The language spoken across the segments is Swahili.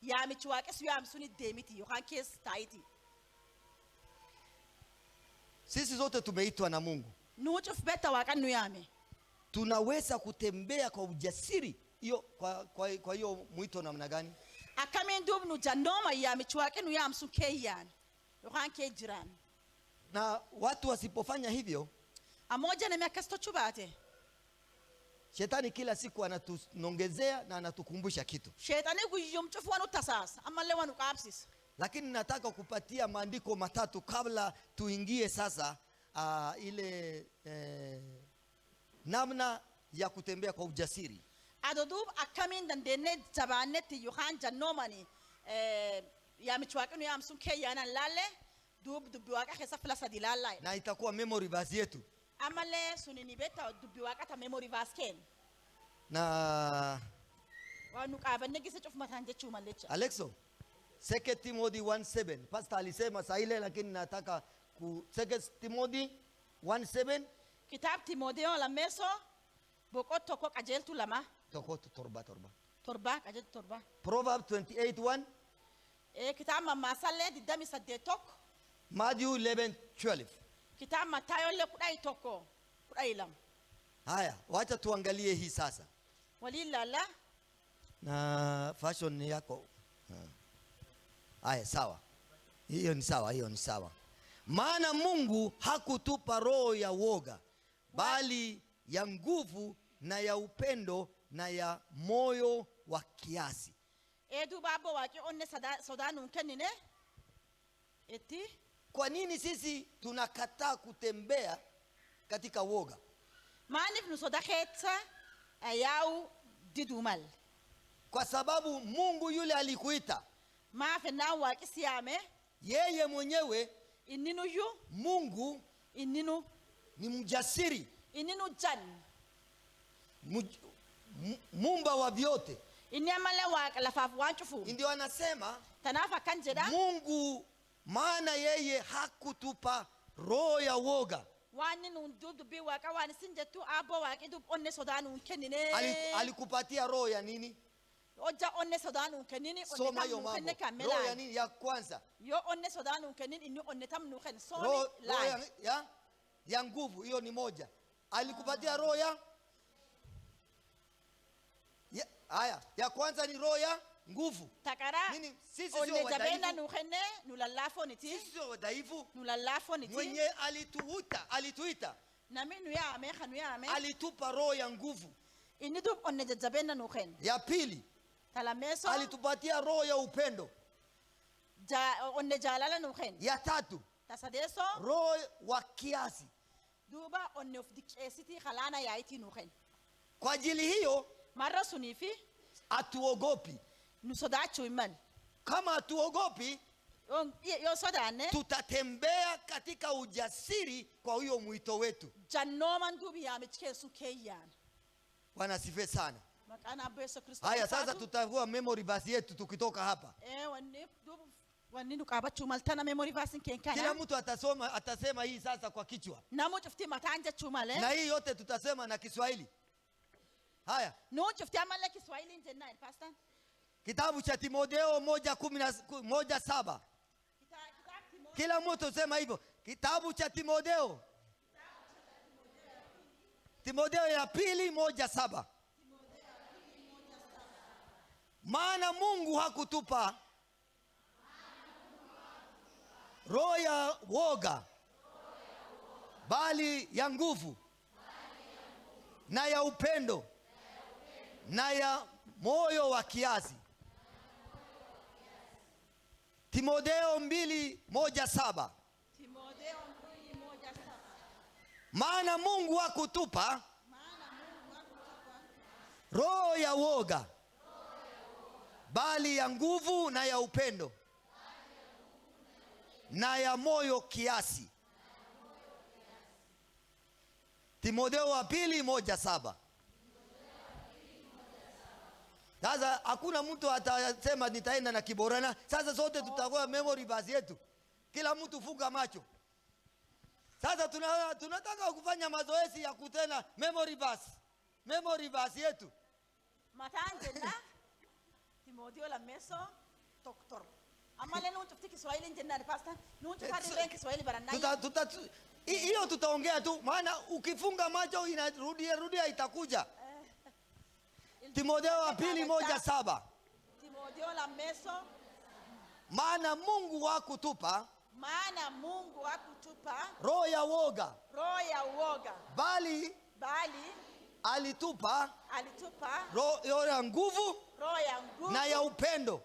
yaamichi waaqessu yaamsuni deemiti yookaan keessa taayiti. Sisi zote tumeitwa na Mungu. Nuuchuf beta waaqan nu yaame. Tunaweza kutembea kwa ujasiri hiyo kwa hiyo mwito namna gani? Akamiin duub nu jannoma yaamichi waaqen nu yaamsu keeyyan yookaan kee jiran. Na watu wasipofanya hivyo, amoja na miaka stochu baate, Shetani kila siku anatunongezea na anatukumbusha kitu. Shetani kuyumchufu wanu tasasa ama le wanu kapsis. Lakini nataka kupatia maandiko matatu kabla tuingie sasa ile namna ya kutembea kwa ujasiri. Adodub akamin dandene zabaneti yohan jannomani yaamichi waaqen yaamsu keeyyan lale dubbi waaqa keessa filasa dilalla. Na itakuwa memory verse yetu. Amale sunini beta dubbi waaqa ta memory verse ken. Na wanu qabanne gisa chuf matan jechu malecha. Alexo, 2 Timothy 1:7. Pastor alisema saa ile, lakini nataka ku 2 Timothy 1:7. Kitab Timotheo la meso bokot toko qajeltu lama. Toko torba. Torba qajeltu torba. Proverbs 28:1. Kitab Mamasale didami sadetok. Matthew 11:12. Kitab Matayo le kudai toko kudai lam. Haya, wacha tuangalie hii sasa. Walilala Na fashion yako. Haya, sawa. Hiyo ni sawa. Maana Mungu hakutupa roho ya woga, bali ya nguvu na ya upendo na ya moyo wa kiasi. Edu babo wake onne sodanu kenine eti. Kwa nini sisi tunakataa kutembea katika woga? Manif nusodakhetsa ayau didumal. Kwa sababu Mungu yule alikuita. Mafe na wake siame. Yeye mwenyewe ininu yu. Mungu ininu ni mjasiri. Ininu jan. Mumba wa vyote. Inyamale wake lafafu wanchufu. Ndio anasema tanafa kanjeda. Mungu maana yeye hakutupa roho ya woga. Wani nundudu bi waka wani sinjetu abo wake du onne sodanu kenine. Alikupatia roho ya nini? Oja onne sodanu kenini. Soma hiyo mambo. Roho ya nini? Ya kwanza. Yo onne sodanu kenini inu onne tamnu ken. Roho ya nguvu, hiyo ni moja. Alikupatia roho ya haya, ya kwanza ni roho ya nguvu. Takara. Nini? Sisi sio wadhaifu. Nukhene nulalafo niti. Sisi sio wadhaifu. Nulalafo niti. Mwenye alituita. Na mimi nuyame khanuyame. Alitupa roho ya nguvu. Inidu onne jabena nukhen. Ya pili. Talameso. Alitupatia roho ya upendo. Onne jalala nukhen. Ya tatu. Tasadeso. Roho wa kiasi. Duba onne of dikesiti khalana yaiti nukhen. Kwa ajili hiyo mara sunifi atuogopi. Nusodachu iman. Kama atuogopi, yo sodane, tutatembea katika ujasiri kwa huyo mwito wetu. Jannoma ndubi ya mechikesu keyan. Bwana sife sana. Makana Yesu Kristo. Haya sasa tutavua memory verse yetu tukitoka hapa. Wani nukabachu maltana memory verse kenkana. Kila mtu atasema hii sasa kwa kichwa. Namu chufti matanja chumale. Na hii yote tutasema na Kiswahili. Haya. No chufti amale Kiswahili nje nine pastor. Kitabu cha Timotheo 1:7. Kila mtu sema hivyo. Kitabu cha Timotheo. Timotheo ya pili 1:7. Maana Mungu hakutupa roho ya woga, bali ya nguvu na ya upendo na ya moyo wa kiasi. Timotheo 2:1-7. Timotheo 2:1-7. Maana Mungu hakutupa roho ya woga, bali ya nguvu na ya upendo na ya moyo kiasi. Timotheo wa pili 1:7. Sasa hakuna mtu atasema nitaenda na Kiborana. Sasa sote tutakuwa memory verse yetu. Kila mtu funga macho. Sasa tunataka kufanya mazoezi ya kutena memory verse. Memory verse yetu. Matanje na Timotheo la meso doktor. Amale nuntu fiti Kiswahili njendani pastor. Nuntu kadi benki Kiswahili barandai. Hiyo tutaongea tu, maana ukifunga macho inarudia itakuja. Timotheo wa pili 1:7. Timotheo la meso. Maana Mungu hakutupa roho ya woga, bali alitupa roho ya nguvu na ya upendo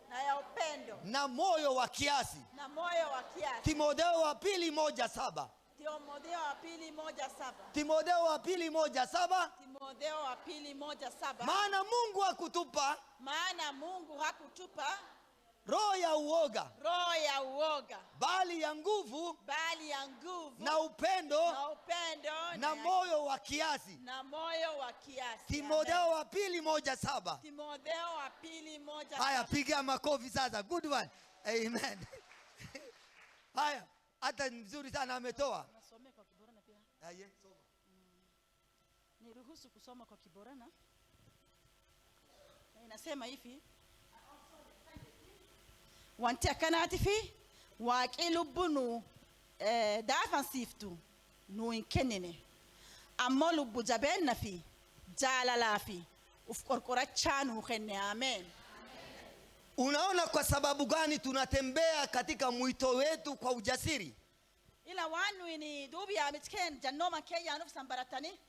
na moyo wa kiasi. Timotheo wa pili 1:7. Timotheo wa pili 1:7. Maana Mungu hakutupa roho ya uoga, bali ya nguvu na upendo na moyo wa kiasi. Timotheo wa pili 1:7. Haya, piga makofi sasa. Good one. Amen. Haya, hata nzuri sana ametoa. Nasome kwa Kiborana pia. Aye, soma. Niruhusu kusoma kwa Kiborana. Inasema hivi. Wanti akanaati fi waaqii lubbunu daafansiftu nu hin kennine ammoo lubbu jabeenna fi jaalalaa fi uf qorqorachaa nuu kenne. Amen. Unaona kwa sababu gani tunatembea katika mwito wetu kwa ujasiri? Ila wanu ini dubi ya mitken jannoma keya nuf sambaratani.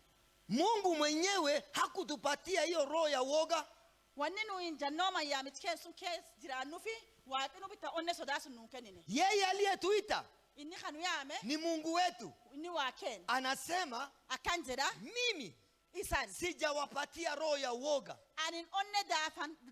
Mungu mwenyewe hakutupatia hiyo roho ya woga. Waninu in jannoma ya mitken sunke jiranufi waaqinu bita onne sodasu nuu kennine. Yeye aliyetuita Inni khanu yaame ni Mungu wetu. Inni waken Anasema akanjeda mimi isan sijawapatia roho ya woga. anin onne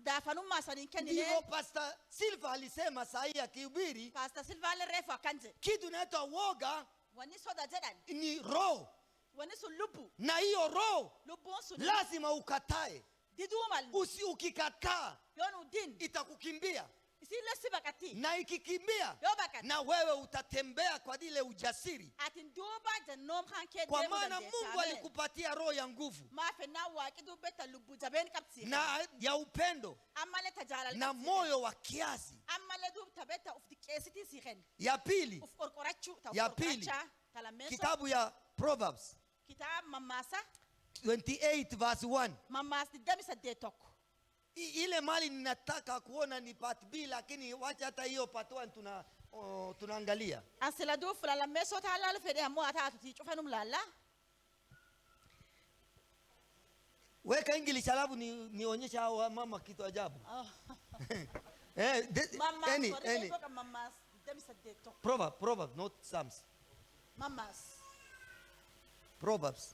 daafanummaa sanin kennine. Ndivyo Pastor Silva alisema sahi akihubiri. Pastor Silva ale refu akanje Kitu inaitwa woga wani soda jedan ni roho, wani sulubu na hiyo roho lubu sulu lazima ukatae. didumal Ukikataa yonu din itakukimbia, isile sibakati na ikikimbia yobakati na wewe utatembea kwa ile ujasiri, atin duba jannom khanke kwa maana Mungu alikupatia roho ya nguvu mafe na waki dubeta lubu jaben kapsi na ya upendo amale tajalal na moyo wa kiasi. amale dub tabeta uftikesiti sihen Ya pili, uf korkorachu ya pili, talameso kitabu ya Proverbs kitab mamasa 28:1. mamas dimisa detok Ile mali ninataka kuona ni part B, lakini wacha hata hiyo part 1 tunaangalia. asila du fulala meso talal fede amo atatu ti chofenum lalla. Weka English alafu nionyesha hao mama kitu ajabu. Mamas Any mamas dimisa detok Proverbs, not Psalms. mamas Proverbs.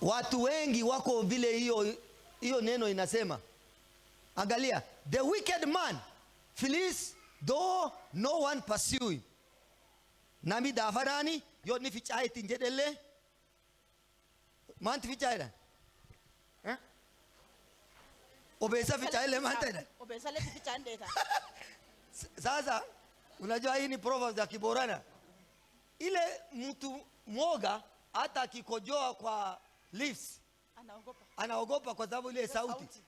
Watu wengi wako vile hiyo neno inasema. Angalia, the wicked man flees though no one pursue him. Nami dafarani yo ni fichai tinjedele. Man fichai obesa fichai le man obesa le fichai ndeta. Sasa unajua hii ni Proverbs ya Kiborana. Ile mtu mwoga hata akikojoa kwa leaves anaogopa kwa sababu ile sauti.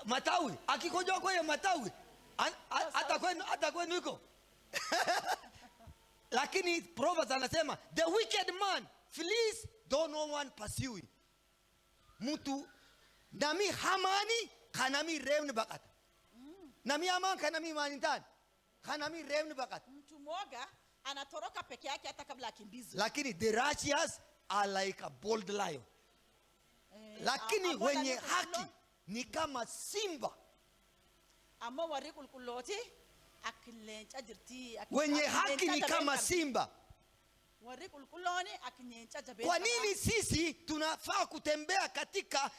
Matawi akikojoa kwa matawi hata kwenu iko. Lakini Proverbs anasema the wicked man flees though no one pursue him. Mtu nami hamani kanami revni bakata. Nami haman kanami manintan kanami revni bakata. Mtu mwoga anatoroka peke yake hata kabla akimbizwe. Lakini the righteous are like a bold lion. Lakini wenye haki ni kama simba. Amo warikul kuloti akilencha jirti. Wenye haki ni kama simba. Warikul kuloni akinyencha jabe. Kwa nini sisi tunafaa kutembea katika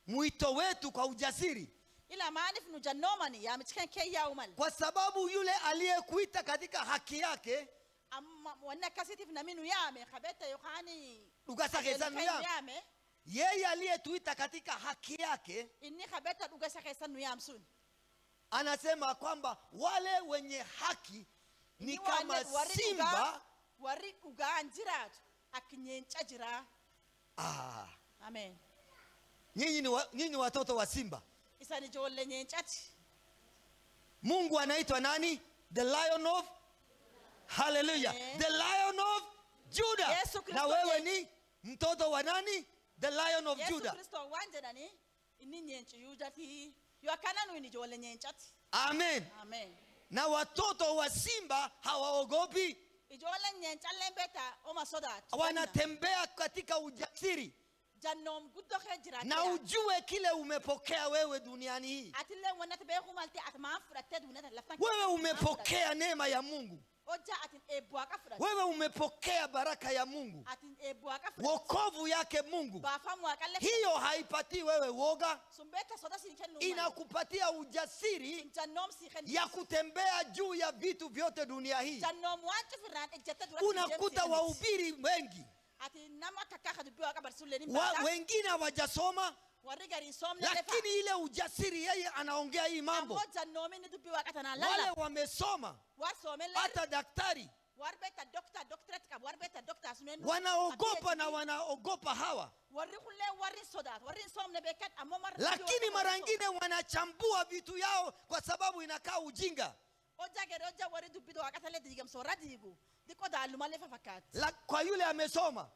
mwito wetu kwa ujasiri? Ila maana funu jannomani ya mchike ya umal. Kwa sababu yule aliyekuita katika haki yake wana kasiti na minu yame khabeta yohani ugasake sanu yame. Yeye aliyetuita katika haki yake inni khabeta ugasake sanu yamsun. Anasema kwamba wale wenye haki ni kama simba wari uganjirat akinyencha jira. Amen. Nyinyi watoto wa simba. Isa ni jolle nyenchati. Mungu anaitwa nani? The Lion of Hallelujah. The Lion of Judah. Na wewe ni mtoto wa nani? The Lion of Judah. Yesu Kristo wanje nani? Ini nyenchi yudati. Yakana no ni jolle nyenchati. Amen. Amen. Na watoto wa simba hawaogopi. Ijolle nyencha lembeta oma soda. Wanatembea katika ujasiri. Janom gudoke jira. Na ujue kile umepokea wewe duniani hii. Atile wanatebe kumalti atmaafura tedu neta lafaki. Wewe umepokea neema ya Mungu. Oja atin ebuaka fura. Wewe umepokea baraka ya Mungu. Atin ebuaka fura. Wokovu yake Mungu. Bafamu akale. Hiyo haipatii wewe woga. Sumbeta soda sinkenu. Inakupatia ujasiri Janom sinkenu. ya kutembea juu ya vitu vyote dunia hii. Janom wantu fura ejeta dura. Unakuta wahubiri wengi. Ati nama kakaka dubiwa kabarsule ni wengine hawajasoma. Warigari somne lakini ile ujasiri yeye anaongea hii mambo. Amoja nomi ni dubiwa katana lala. Wale wamesoma. Hata daktari. Warbeta doctorate ka warbeta doctor sunenu. Wanaogopa na wanaogopa hawa. Warikule warisoda warisomne bekat amomar. Lakini mara nyingine wanachambua vitu yao kwa sababu inakaa ujinga. Oja wari dubiwa katale digam soradigu. Diko daluma lefa fakat. Kwa yule amesoma.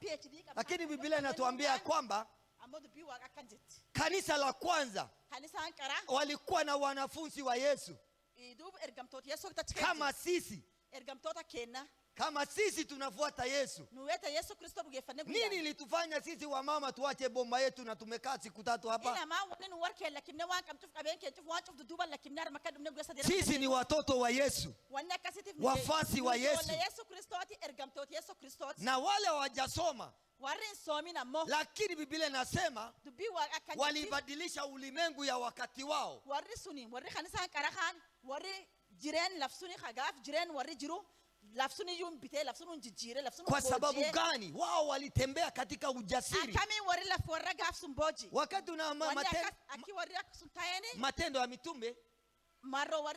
PhD. Lakini Biblia inatuambia kwamba kanisa la kwanza walikuwa na wanafunzi wa Yesu. Kama sisi. Kama sisi tunafuata Yesu. Nini ilitufanya sisi wa mama tuache bomba yetu na tumekaa siku 3 hapa? Sisi ni watoto wa Yesu. Wafasi wa Yesu. Na wale hawajasoma. Lakini Biblia inasema walibadilisha ulimwengu ya wakati wao. Kwa sababu gani? Wao walitembea katika ujasiri. Wakati una Matendo ya Mitume. Matendo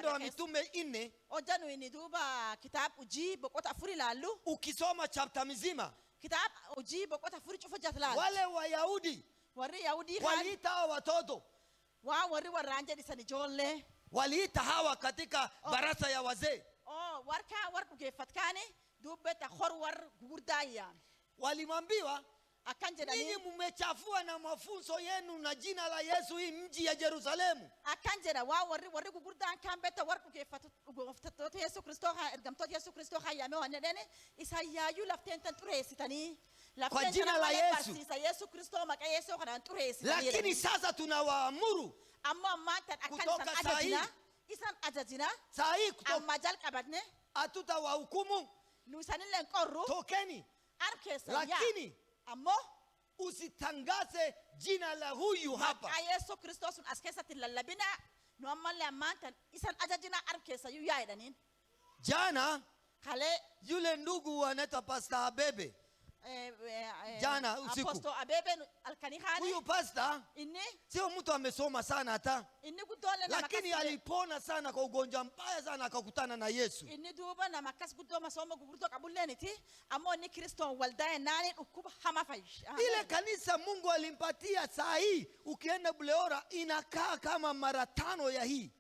ya Mitume 4. Ojanu iniduba kitab uji bokota furi lalu. Ukisoma chapter mzima. Kitab uji bokota furi chufa jatlalu. Wale Wayahudi. Waliita hawa watoto. Wari waranje disani jolle. Waliita hawa katika baraza ya wazee. Warku gefatkani dubeta khorwar gurdaya. Walimwambiwa ninyi mmechafua na mafunzo yenu na jina la Yesu hii mji ya Yerusalemu. Akanjera wari gurdan kambeta warku gefatoto Yesu Kristo ha ergamtot Yesu Kristo ha yame wanene isaya yu laften turesitani. Kwa jina la Yesu. Yesu Kristo maka Yesu kana turesitani. Lakini sasa tunawaamuru amma matan akan adajina isan adajina sahi kutoka majal kabadne hatutawahukumu nusanile nkoru tokeni. Arkesa lakini ammo usitangaze jina la huyu hapa. Yesu Kristo sun askesa tilalabina no amale matan isan adajina arkesa yu yaidanin. Jana kale yule ndugu anaitwa Pastor Abebe. Jana usiku Apostle Abebe alkanihani. Huyu pastor sio mtu amesoma sana hata. Lakini alipona sana kwa ugonjwa mbaya sana akakutana na Yesu. Duba na makas gudo masomo gugurdo kabuleniti amo ni Kristo waldae nani ukuba hamafaish. Ile kanisa Mungu alimpatia saa hii ukienda Buleora inakaa kama mara 5 ya hii.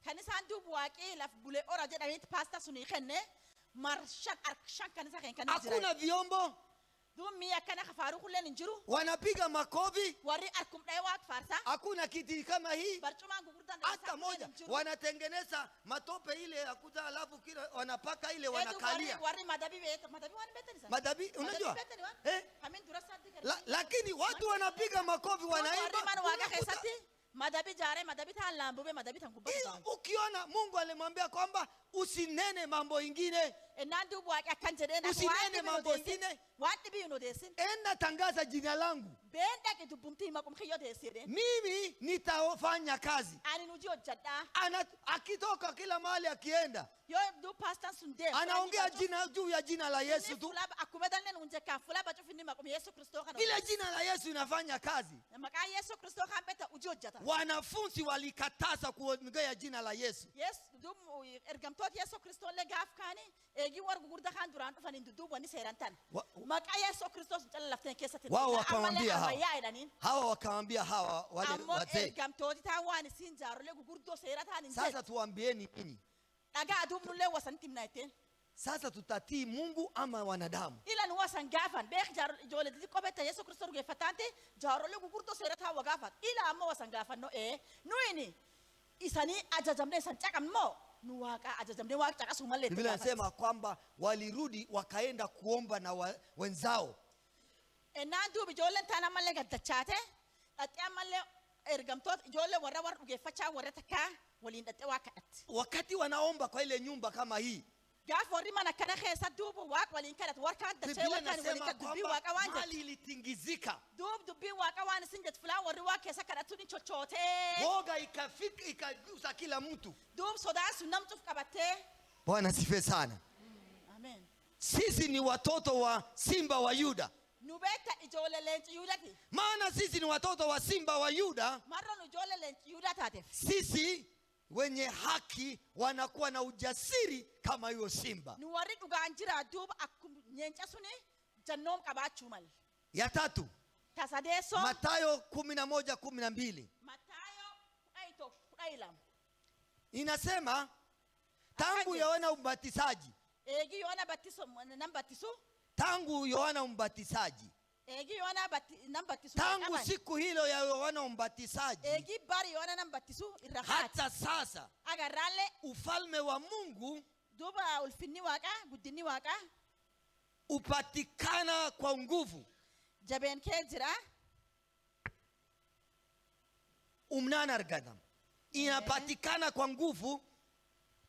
Kanisa ndubu wake la Buleora jeda ni pastor sunikhene marshan arshan kanisa kanisa. Hakuna vyombo. Wanapiga makofi. Hakuna kiti kama hii hata moja. Wanatengeneza matope ile ya kuza alafu kile wanapaka ile wanakalia. Madabi unajua? Lakini watu wanapiga makofi wanaimba. Madabi jare madabi talambube madabi tangubaza. Ukiona Mungu alimwambia kwamba usinene mambo ingine. Usinene mambo ingine. Enda tangaza jina langu. Mimi nitafanya kazi. Akitoka kila mahali akienda anaongea juu ya jina la Yesu tu. Ile jina la Yesu inafanya kazi. Wanafunzi walikataza kuongea jina la Yesu. ergamtoota Yesu Kristoos le gaaf kaani eegi war gugurda kaan duraan dhufan hin dudduubani seeran tan Wa- maqaa Yesu Kristoos cala lafteen keessatti wao wakamwambia hawa wakamwambia hawa wale ammoo wazee, ergamtooti taa waan isiin jaarolee gugurdoo seera taan hin sasa tuambieni ninyi, dhagaa duubnullee wasanitti himna jetteen sasa tutatii Mungu ama wanadamu? ilan wasan gaafan beek ijoollee xixiqqoo beekta Yesu Kristoos dhugeeffataante jaarolee gugurdoo seera taa wa gaafat ila ammoo wasan gaafannoo nuyini isanii ajajamne isan caqammoo nu waaqa ajajamne waaqa caqasuu malee Biblia inasema kwamba walirudi wakaenda kuomba na wenzao. ennaan duuba ijoolleen taana malee gaddachaate dhaxxee malee ergamtoota ijoollee warra dhugeeffachaa warra takkaa waliin dhaxxee waa kadhatte Wakati wanaomba kwa ile nyumba kama hii, gaaf warri mana kana keessa duuba waaqa waliin kadhate warkaan dachee Biblia warkaan waliin inasema kadhu dubbii kwamba waaqa waan mali jedhu ilitingizika, duuba dubbii waaqa waan isin jettu filaa warri waa keessa kadhatu ni chochootee woga ikafika ikagusa kila mtu. duuba sodaan sun namtuuf qabattee Bwana sifiwe sana. amen Sisi ni watoto wa simba wa Yuda, nu beekta ijoollee leenci yuudati maana sisi ni watoto wa simba wa Yuda. marra nu ijoollee leenci yuudaa taateef Sisi wenye haki wanakuwa na ujasiri kama hiyo simba. nu warri dhugaan jira duuba akkuma nyeenca suni jannoom qabaachuu mal Ya tatu, tasadeessoo Mathayo 11:12 Mathayo 11:12 inasema tangu Yohana Mbatizaji, eegi yoona nan battisu tangu Yohana Mbatizaji, eegi yoona nan battisu tangu siku hilo ya Yohana Mbatizaji eegi bari yoona nan battisu irra haati hata sasa agarraalle ufalme wa Mungu duuba ulfinni waaqa guddinni waaqa upatikana kwa nguvu. jabeen kee jira Umnana argadam, inapatikana kwa nguvu,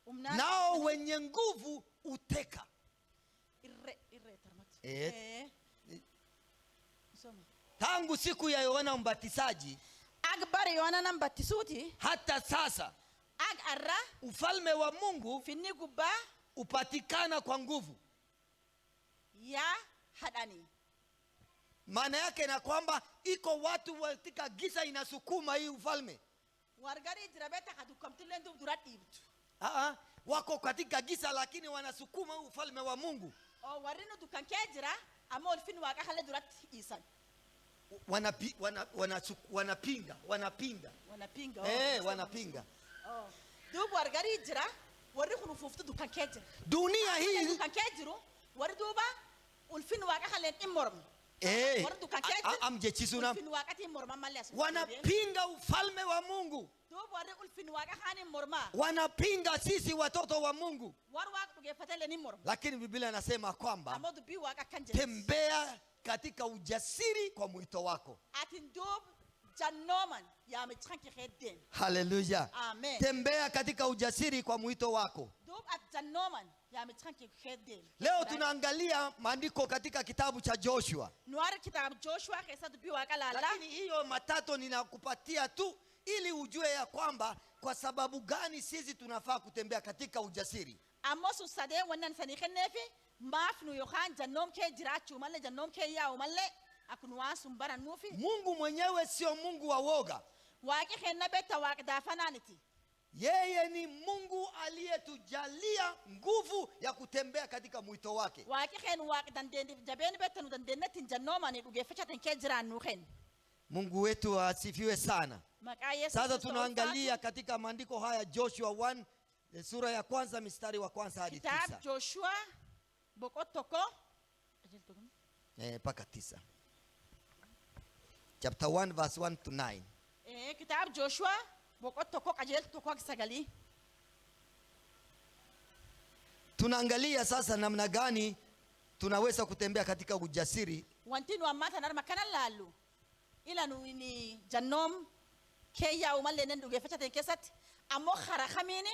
humnaan nao wenye nguvu uteka. irree tarmatu soma Tangu siku ya Yohana Mbatizaji ag bari yoona nan battisuuti hata sasa ag arra ufalme wa Mungu finni gubbaa upatikana kwa nguvu. yaa hadhanii Maana yake na kwamba iko watu katika giza inasukuma hii ufalme. wargarii jira beekta ka dukkamtilleen duub dura dhiibtu Wako katika giza lakini wanasukuma huu ufalme wa Mungu. oo warri nu dukkan kee jira amma ulfinni waaqa halle duratti dhiisan Wanapinga. wanapinga Wanapinga. duuba wargarii jira warri kun ufuuftu dukkan kee jira Dunia hii dukkan kee jiru warri duuba ulfinni waaqa halleen in morma warri dukkan kee jiru amjechisuna ulfinni waaqatiin morma malee as wanapinga ufalme wa Mungu. duuba warri ulfinni waaqa haanin morma Wanapinga sisi watoto wa Mungu. war waaqa dhugeeffatee ni morma Lakini Biblia inasema kwamba ammoo dubbii waaqa kan jedhu tembea katika ujasiri kwa mwito wako. atin duub jannooman yaamichi kan kee deem Haleluya. Amen. Tembea katika ujasiri kwa mwito wako. duub at jannooman yaamichi kan kee deem Leo tunaangalia maandiko katika kitabu cha Joshua. nuwar kitaab Joshua keessa dubbii waaqa laala Lakini hiyo matatu ninakupatia tu ili ujue ya kwamba kwa sababu gani sisi tunafaa kutembea katika ujasiri. ammoo sun sadee wannan sanii kenneefi maaf nu yookaan jannoom kee jiraachuu malee jannoom kee yaa'u malee akkuma waan sun barannuufi Mungu mwenyewe sio Mungu wa woga. waaqi kenna beekta waaqa daafanaaniti Yeye ni Mungu aliyetujalia nguvu ya kutembea katika mwito wake. waaqi keen waaqi dandeeni jabeeni beekta nu dandeenyattiin jannoomani dhugeeffachatin kee jiraannu keen Mungu wetu asifiwe sana. maqaa Yesu Sasa Kristo tunaangalia ulfaatu. katika maandiko haya Joshua 1 sura ya kwanza mstari wa kwanza hadi kitaab 9. Joshua boqot tokko Mpaka 9. Chapter 1 verse 1 to 9. kitaab Joshua boqot tokko qajeeltu tokko sagalii Tunaangalia sasa namna gani tunaweza kutembea katika ujasiri. wanti nu ammaa tan arma kanan laallu ila nu ni jannoom kee yaa'u malee nen dhugeeffachaten keessatti ammoo karaa kamiini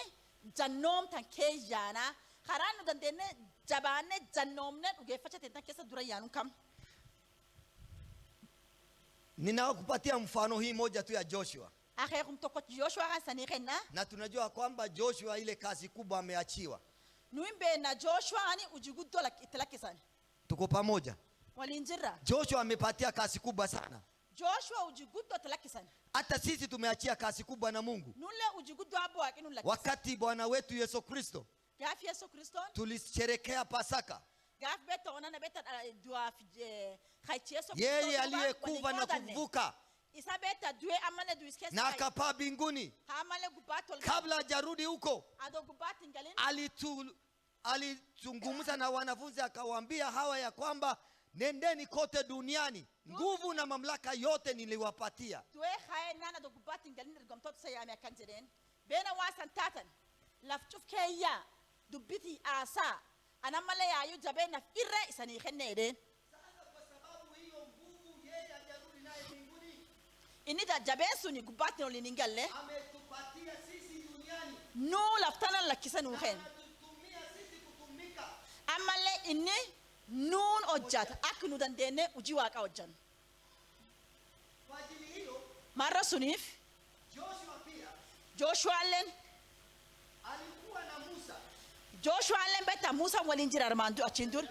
jannoom tan kee yaana karaa nu dandeenye jabaanne jannoomne dhugeeffachaten tan keessa dura yaanu kam Ninakupatia mfano hii moja tu ya Joshua. akeekum tokko Joshua kan sanii kenna Na tunajua kwamba Joshua ile kazi kubwa ameachiwa. nu hin beekna Joshua ani hojii guddoo itti lakkisan Tuko pamoja. waliin jirra Joshua amepatia kazi kubwa sana. Joshua hojii guddoo itti lakkisan Hata sisi tumeachia kazi kubwa na Mungu. nullee hojii guddoo abbo waaqi nu lakkisa Wakati Bwana wetu Yesu Kristo Gaaf Yesu Kristo. tulisherekea Pasaka. Gaaf beta onana beta dua khaichi Yesu Kristo. Yeye aliyekufa na kuvuka Isa beta due amane duiske na akapaa mbinguni. Hamale gubatol. Kabla hajarudi huko Ado gubati ngalin. alizungumza na wanafunzi akawaambia hawa ya kwamba nendeni kote duniani, nguvu na mamlaka yote niliwapatia. Due khaye nana do gubati ngalin gomtot sayame kanjeren. Bena wasan tatan. Lafchuf keya dubiti asa anamale yayu jabena irre isani kheneden. Sasa kwa sababu hiyo nguvu yeye hajarudi naye mbinguni, Inida jabesu ni gubati no liningalle. ametupatia sisi duniani. Nu laftana lakisanu khen. Anatutumia sisi kutumika. Amale inni nun ojjat aknu dandene ujiwaka ojjan. Kwa ajili hiyo Mara sunif Joshua pia Joshua allen alikuwa na Musa. Joshua allen beta Musa walinjira armandu achindur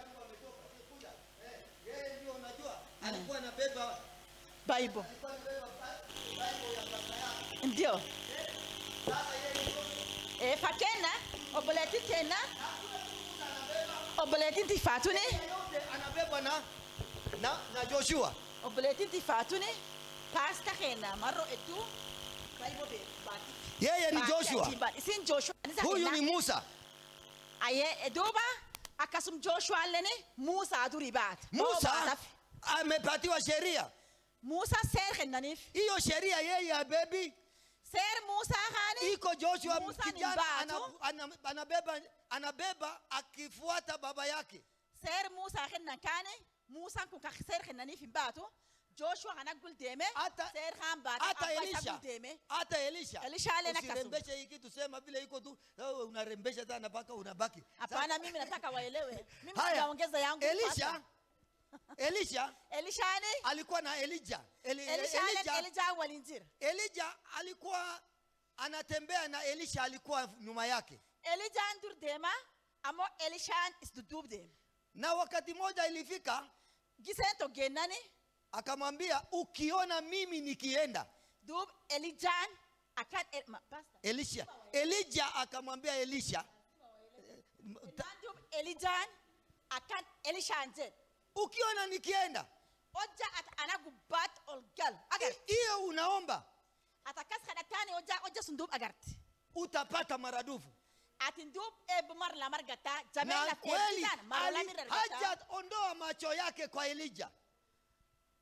Yeye ndio unajua alikuwa anabeba Bible ndio fakena oboleti tena oboleti tifatuni yote anabeba na Joshua. oboleti tifatuni pasta kena maro etu Bible be bati Yeye ni Joshua. isin Joshua Huyu ni Musa. aye edoba akasum Joshua allen Musa aduribat Musa amepatiwa sheria. Musa ser khenanif Hiyo sheria yeye abebi. ser Musa khani Iko Joshua Musa ni kijana mbatu. anabeba akifuata baba yake. ser Musa khenna kane Musa ku ka ser khenanif mbatu Joshua kana guldeme Hata- ser khan bat Hata Elisha Elisha. guldeme Hata Elisha. Elisha alena kasu. Usirembeshe hiki tusema vile iko tu. Wewe unarembesha sana mpaka unabaki. hapana mimi nataka waelewe mimi Haya, naongeza yangu Elisha Elisha ni alikuwa na Elijah. Elijah walinjir Elijah alikuwa anatembea na Elisha alikuwa nyuma yake. Elijah ndur dema amo Elisha is dudub dem Na wakati moja ilifika gisento genani akamwambia ukiona mimi nikienda. dub Elijah akan pastor Elijah akamwambia Elisha Nandum Elijah akan Elisha anjet ukiona nikienda oja at anagubat olgal agar hiyo unaomba atakas khadatani oja sundub agart utapata maradufu. atindub ebmar la margata Na jamena kweli ferdinan marla mirgata hajaondoa macho yake kwa Elijah.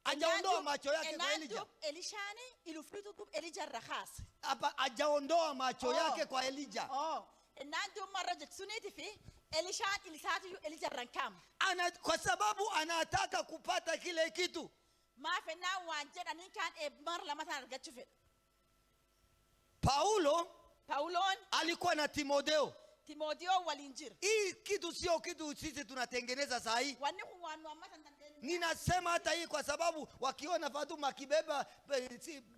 Hajaondoa macho yake kwa Elijah. Nandum Elishani ilufritu dub Elijah rakhas Hapa hajaondoa macho yake kwa Elijah. nandum marajat suniti fi Elishan ilisatu Elijah rankam Kwa sababu anataka kupata kile kitu. ma fena wanje ninkan ebmar la matan argachufe Paulon Alikuwa na Timotheo walinjir Hii kitu sio kitu sisi tunatengeneza saa hii. wani kuwanu amatan dandeni Ninasema hata hii kwa sababu wakiona Fatuma kibeba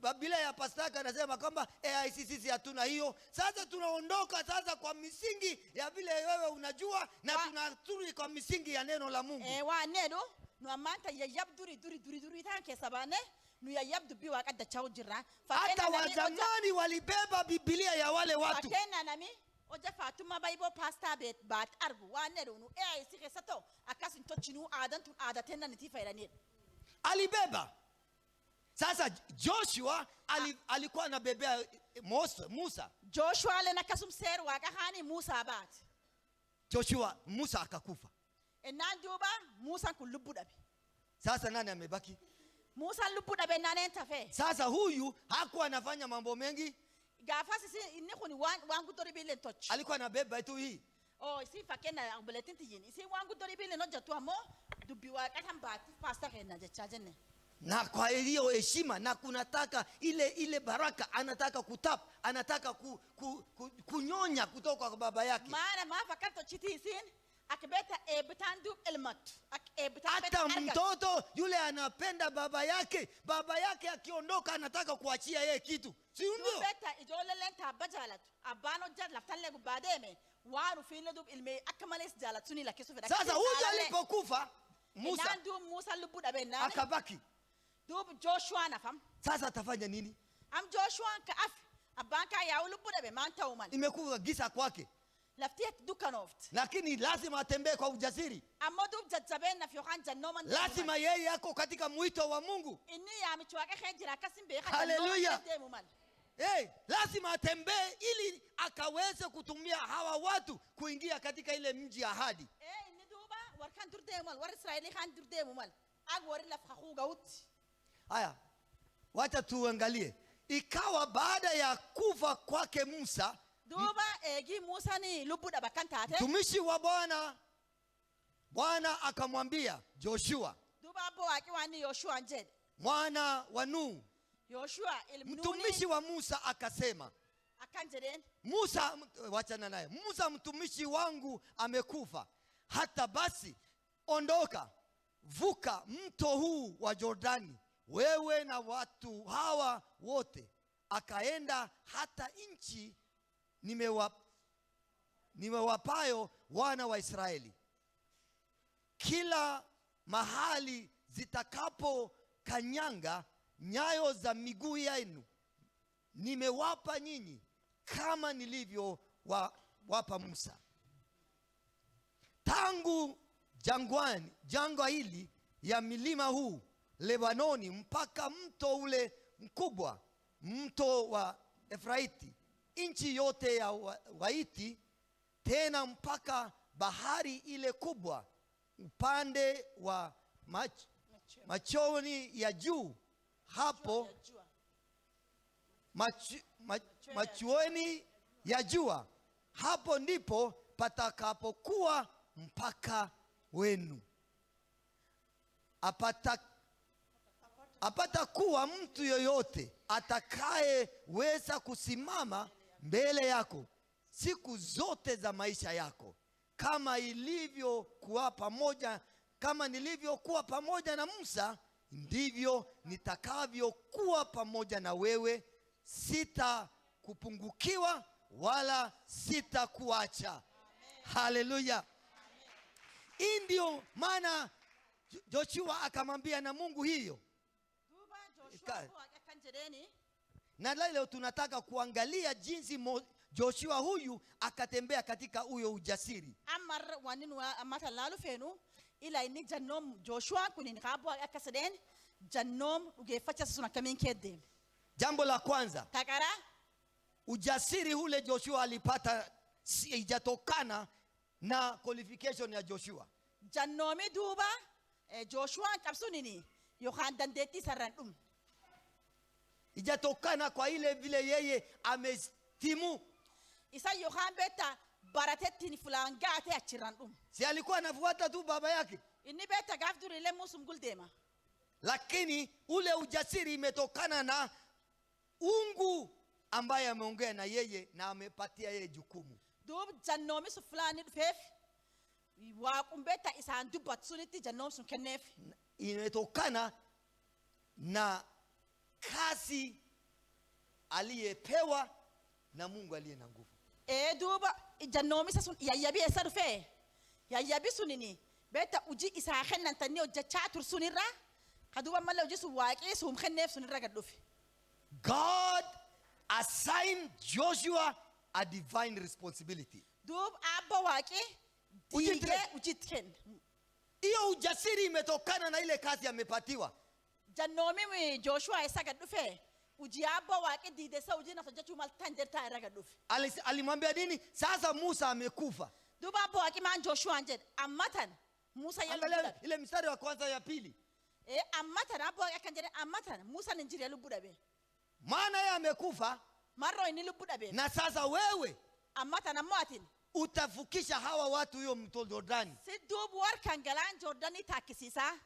Biblia ya Pasaka anasema kwamba sisi hatuna hiyo. Sasa tunaondoka sasa kwa misingi ya vile wewe unajua na tunaturi kwa misingi ya neno la Mungu. wanedo no amanta yayab duri tanke sabane no yayab dubi wa kadda chawjira Hata wazamani walibeba Biblia ya wale watu. fakena nami oja Fatuma Bible pastor bet bat argu wanedo no sike sato akasin tochinu adan tun adatenna niti fairani Alibeba. Sasa Joshua alikuwa anabebea Musa. Joshua le nakasum ser wa kahani Musa bat Musa akakufa. enanduba Musa kulubudabi Sasa nani amebaki? Musa lubudabe nane tafe Sasa huyu hakuwa anafanya mambo mengi. gafasi si inni khuni wangu dori bilen toch Alikuwa anabeba tu hii. si fakena bulletin tijini si wangu dori bilen no jatu amo dubi wa katamba pasta kena jachajene Na kwa hiyo heshima na kunataka ile baraka anataka kutap, anataka kunyonya kutoka kwa baba yake. maana ma fakanto chiti sin akbeta ebetandu elmat Hata mtoto yule anapenda baba yake akiondoka anataka kuachia yeye kitu. Si ndio? beta ijole lenta bajalat abano jad laftalle gubademe waru file dub ilme akmales jalat suni lakisu feda Sasa huyu alipokufa Musa lubudabe nane akabaki. dub Joshua nafam Sasa atafanya nini? am Joshua ka af abanka ya lubudabe manta uman Imekuwa giza kwake. laftiet dukanoft lakini lazima atembee kwa ujasiri. ammo dub jajjaben na yohan jannoman Lazima yeye yako katika mwito wa Mungu. inni ya michwake khejira kasimbe Hallelujah. demumal Lazima atembee ili akaweze kutumia hawa watu kuingia katika ile mji ya ahadi. inni duba warkan durdemumal war israeli khan durdemumal ag war laf khugaut. Haya, wacha tuangalie. Ikawa baada ya kufa kwake Musa, duba egi Musa ni lubuda bakantate mtumishi wa Bwana akamwambia Joshua duba bo akiwani Yoshua njed mwana wa Nun, Yoshua ilmnuni mtumishi wa Musa akasema, akanjeden Musa, wachana naye, Musa mtumishi wangu amekufa. Hata basi ondoka, vuka mto huu wa Jordani, wewe na watu hawa wote, akaenda hata nchi nimewapayo wana wa Israeli. Kila mahali zitakapo kanyanga nyayo za miguu yenu nimewapa nyinyi, kama nilivyo wapa Musa. Tangu jangwa hili ya milima huu Lebanoni mpaka mto ule mkubwa, mto wa Efraiti, nchi yote ya Waiti, tena mpaka bahari ile kubwa upande wa machoni ya juu, hapo machuoni ya jua, hapo ndipo patakapokuwa mpaka wenu. Apata kuwa mtu yoyote atakayeweza kusimama mbele yako siku zote za maisha yako, kama nilivyokuwa pamoja na Musa, ndivyo nitakavyokuwa pamoja na wewe. Sitakupungukiwa wala sitakuacha. Haleluya. Hii ndio maana Joshua akamwambia na Mungu hiyo. Na leo tunataka kuangalia jinsi Joshua huyu akatembea katika huyo ujasiri. amar waninu amata lalu fenu ila ini jannom Joshua kunin kabo akasaden jannom ugefacha suna kamin kede. Jambo la kwanza, Takara ujasiri ule Joshua alipata haijatokana na qualification ya Joshua. jannomi duba Joshua kapsunini yohan dandeti sarandum Haijatokana kwa ile vile yeye amestimu. isa yohan beta baratetti ni fulangate achirandum Si alikuwa anafuata tu baba yake, inni beta gafduri le musum guldema lakini ule ujasiri imetokana na ungu ambaye ameongea na yeye na amepatia yeye jukumu. dub jannomi su fulani fef wa kumbeta isan dubat suniti jannom sun kenef Imetokana na kazi aliyepewa na Mungu aliye na nguvu. duba jannomi sasun yayabi esar fe yayabi sunini beta uji isa khennan tanni o jachatur sunira kaduba malla uji su waqi sum khennef sunira gadufi. God assigned Joshua a divine responsibility. dub abba waqi dige ujitken Hiyo ujasiri imetokana na ile kazi amepatiwa. jannomi mi Joshua isa gadufe uji abba waqi dide sa uji na jachu mal tander ta ra gadufi. Alimwambia nini? Sasa Musa amekufa. duba abba waqi man Joshua njed amatan Musa Angalia yalu ile mstari wa kwanza ya pili. amatan abba waqi kanjere amatan Musa ninjiri yalu budabe Maana yeye amekufa marro ni lu budabe na sasa wewe amatan amatin utavukisha hawa watu hiyo mto Jordani. si dub war kangalan Jordani takisisa.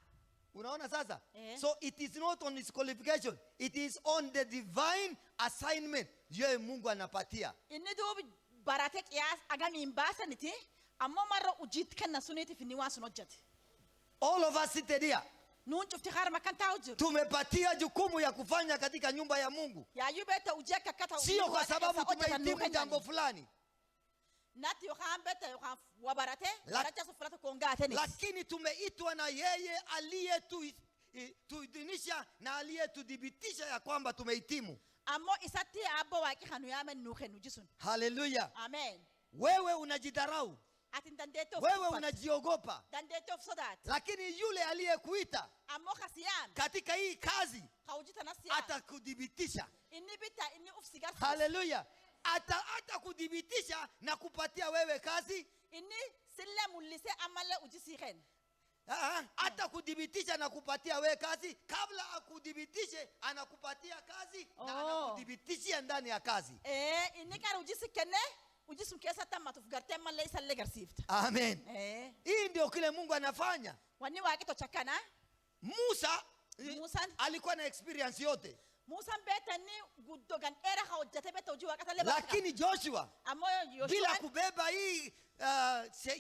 Unaona sasa? Eh. So it is not on his qualification. It is on the divine assignment. Yeye Mungu anapatia. Inni dub barate qiyas agami imbasaniti ammo marro ujit kanna suniti fini wasun hojjate. All of us seated here, Nun chufti khar makan tawjur. tumepatia jukumu ya kufanya katika nyumba ya Mungu. Ya yubeta ujeka kata Sio kwa sababu tumehitimu jambo fulani, Nati yo kham beta yo kham wabarate La- baracha sufrata kongate ni. lakini tumeitwa na yeye aliyetuidhinisha na aliyetudhibitisha ya kwamba tumehitimu. Ammo isati abbo waqi khanu yamen nukhenu jisun. Hallelujah. Amen. wewe unajidharau, Atin dandeettii of wewe tuffatu. unajiogopa. Dandeettii of sodaatu. Lakini yule aliyekuita Ammoo kasiyaan. katika hii kazi Ka hojii tanas yaan. atakudhibitisha. Inni bitaa inni uf si garsiisa. Haleluya. Atakudhibitisha na kupatia wewe kazi. Inni sillee mul'isee ammallee hojii sii kenna. Atakudhibitisha na kupatia wewe kazi. Kabla akudhibitishe anakupatia kazi na anakudhibitishia ndani ya kazi. Inni kan hojii si kennee hojii sun keessatti hammatuuf gartee ammallee isallee garsiifta. Amen. Hii ndio kile Mungu anafanya. Wanni waaqi tocha kana. Musa Musaan alikuwa na experience yote. Musaan beetani guddoo gan dheeraa ka hojjate beeta hojii waaqatallee Lakini Joshua ammoo bila Yooshuaan kubeba hii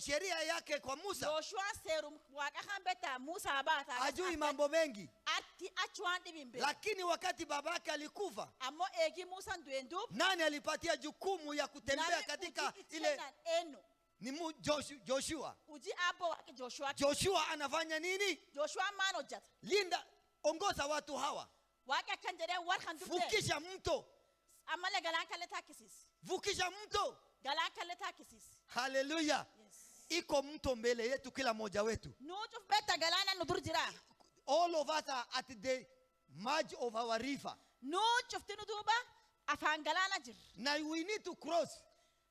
sheria yake kwa Musa, Yooshuaan seerum waaqa kan beeta Musaa baata. hajui mambo mengi. Atti achuwaan dhibin beeta. Lakini wakati babake alikufa, Ammoo eegii Musaan du'een duub. nani alipatia jukumu ya kutembea katika ile? Enu. Ni Joshua. Hojii abboo waaqi Jooshuaa. Joshua anafanya nini? Jooshuaan maan hojjata? Linda, ongoza watu hawa. Waaqi akkan jedhee war kan dubdee. Vukisha mto. Ammallee galaan kallee taakkisiis. Vukisha mto. Galaan kallee taakkisiis. Haleluya. Yes. Iko mto mbele yetu, kila mmoja wetu. Nuucuuf beeta galaana nu dur jira. All of us are at the marge of our river. Nuucufti nu duuba afaan galaana jira. Na we need to cross.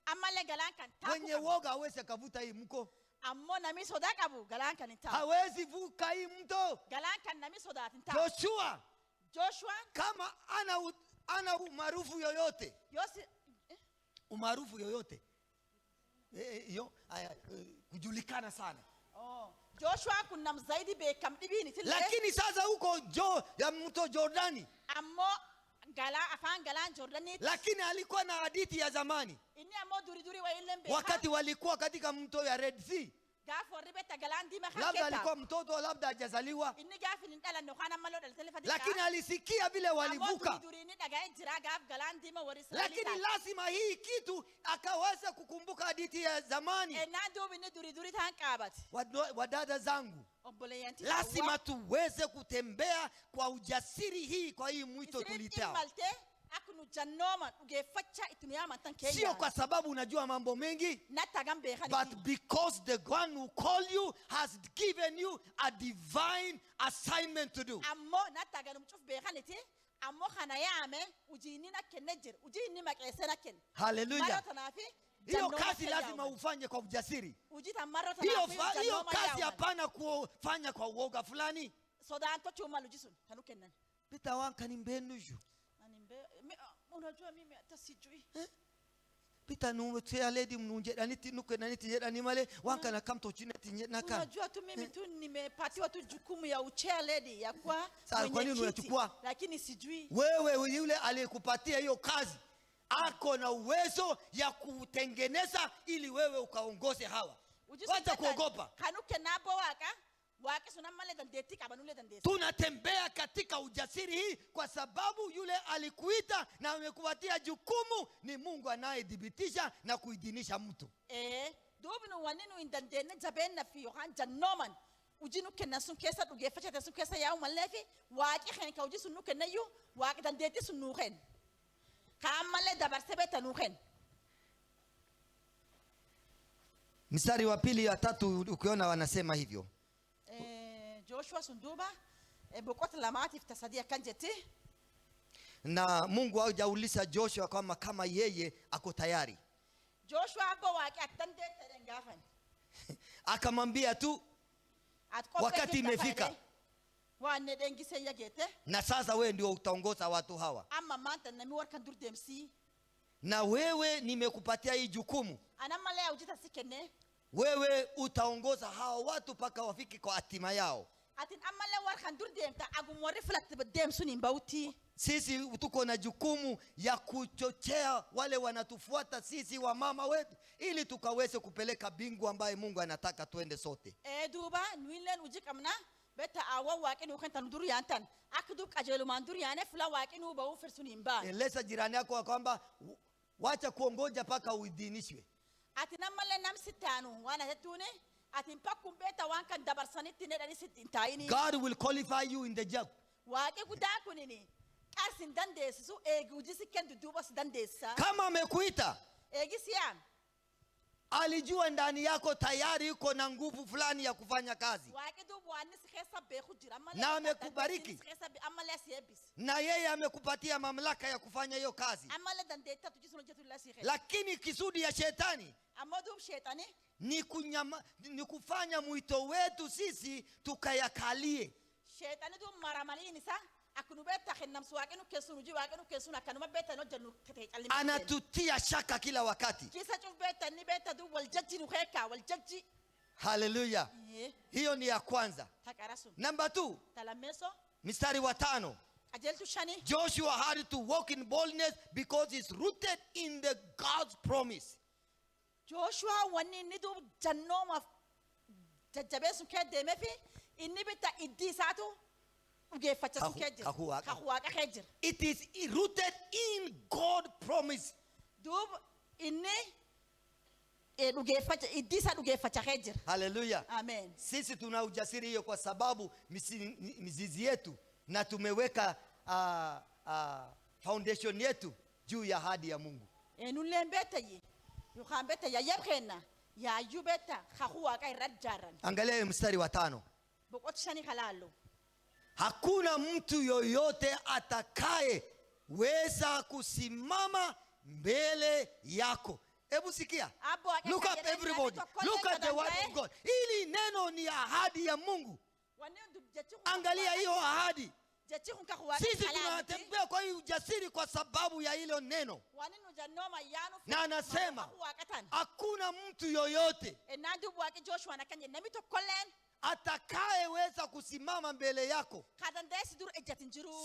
Ammallee galaan kan Wenye taa'u. woga hawezi kavuta hii mko. Ammoo nami sodaa qabu galaan kan hin taa'u. Hawezi vuka hii mto. Galaan kan nami sodaat hin taa'u. Joshua Jooshuaan kama ana umaarufu yoyote, umaarufu yoyote kujulikana sana, Jooshuaan kun nam zaidi beekam dhibiinitillee. lakini sasa huko ya mto Jordani, Ammoo afaan galaan Joordaniitti. lakini alikuwa na hadithi ya zamani Inni ammoo duri wayillee beekaa. wakati walikuwa katika mto ya Red Sea. Gaaf warri beeta galaan diimaa kan Labda keessa. alikuwa mtoto, labda hajazaliwa, Inni gaaf hin dhalanne yookaan ammaloo dhalatee fadhi. lakini alisikia vile walivuka. Duri inni dhaga'ee jira gaaf galaan diimaa warri Lakini lazima hii kitu akaweza kukumbuka hadithi ya zamani. Ennaa duubi inni duri taan qaabate. Wadada zangu, Obboleeyyanti. lazima tuweze kutembea kwa ujasiri hii kwa hii mwito tulitao. Maltee akka nu jannooma dhugeeffachaa itti nu yaamantan keenya. Sio kwa sababu unajua mambo mengi, Nattagan beekani. but because the one who called you has given you a divine assignment to do. Ammoo nattaganum cuf beekaniti. Ammoo kana yaame hojii inni na kenne jira. Hojii inni maqeessee na kenne. Haleluya. Mara tanaafi. Hiyo kazi lazima ufanye kwa ujasiri. Hojii tan mara Hiyo tanaafi. hiyo kazi hapana kufanya kwa uoga fulani. Sodaan tochuu malu jisun kanu kennan. Pita wanka ni mbenuju. Unajua mimi hata sijui. Pita nutia lady mnunje daniti nuke daniti jedani male wanka na kamto chini naka. Unajua tu mimi tu nimepatiwa tu jukumu ya uchea lady ya kwa Sasa kwa nini unachukua? Lakini sijui. Wewe yule aliyekupatia hiyo kazi ako na uwezo ya kutengeneza ili wewe ukaongoze hawa. Wacha kuogopa. Kanuke nabo waka wake suna male dandeti kabanule dandesi. Tunatembea katika ujasiri hii kwa sababu yule alikuita na amekupatia jukumu ni Mungu anayedhibitisha na kuidhinisha mtu. Dobinu waninu indandene jabenna fi yohan jannoman. Ujinu kenna sun kesa dhugeeffachate sun kesa yaa'u malleefi waaqi keen ka hojii sun nu kennayyuu waaqi dandeetti sun nuu keen. Kaan mallee dabarsee beekta nuu keen. Mstari wa pili ya tatu ukiona wanasema hivyo. Joshua sun duuba boqota lamaatiif tasadii akkan jetti. Na Mungu hajauliza Joshua kama yeye ako tayari. Joshua abbo waaqi attan deettadhen gaafan. Akamwambia tu wakati imefika. Waanne dhengisee yageete. Na sasa wewe ndio utaongoza watu hawa. Amma maanta nami warkan dur deemsii. Na wewe nimekupatia hii jukumu. Anammalee hojii si kenne. Wewe utaongoza hawa watu paka wafike kwa hatima yao. Atin ammalee warkan dur deemta agum warri filatti deemsun hin bauti. Sisi tuko na jukumu ya kuchochea wale wanatufuata sisi wa mama wetu ili tukaweze kupeleka bingu ambaye Mungu anataka tuende sote. Duuba nuilen uji kamna beta awa waaqi nu kan tan dur yaantan akdu qajeelumaan dur yaane fula waaqi nu ba'u firsun hin baan. Eleza jirani yako kwamba wacha kuongoja paka uidhinishwe. Atin ammalee namsi taanu wana hetune atin pakkum beta waan kan dabarsanitti nedhani sitti hin taa'ini. God will qualify you in the job. Waaqi guddaa kunini qarsin dandeessisu eegi hojii si kennu duuba si dandeessa. Kama amekuita Eegi siyaam. alijua ndani yako tayari uko na nguvu fulani ya kufanya kazi, na amekubariki, na yeye amekupatia mamlaka ya kufanya hiyo kazi. Lakini kisudi ya shetani ni kufanya mwito wetu sisi tukayakalie. Anatutia shaka kila wakati. Hallelujah. Hiyo ni ya kwanza. Number 2, mstari wa 5. Joshua had to walk in boldness because he's rooted in the God's promise. Joshua wani nidu jannoma jajabesu kedemefi inibita idisatu ugefacha sukeje kahuwa kahejer. It is rooted in God's promise. Dub inni ugefacha idisa ugefacha hejer. Hallelujah. Amen. Sisi tuna ujasiri hiyo kwa sababu mizizi yetu na tumeweka foundation yetu juu ya ahadi ya Mungu. Enulembeta yi yukhambeta ya yebkhena ya yubeta khahuwa kai radjaran. Angalia mstari wa 5. Bokotshani khalalo. Hakuna mtu yoyote atakaye weza kusimama mbele yako. Hebu sikia. Look up everybody. Look at the word of God. Hili neno ni ahadi ya Mungu. Angalia hiyo ahadi. Sisi tunatembea kwa hii ujasiri kwa sababu ya hilo neno. Na anasema hakuna mtu yoyote atakayeweza kusimama mbele yako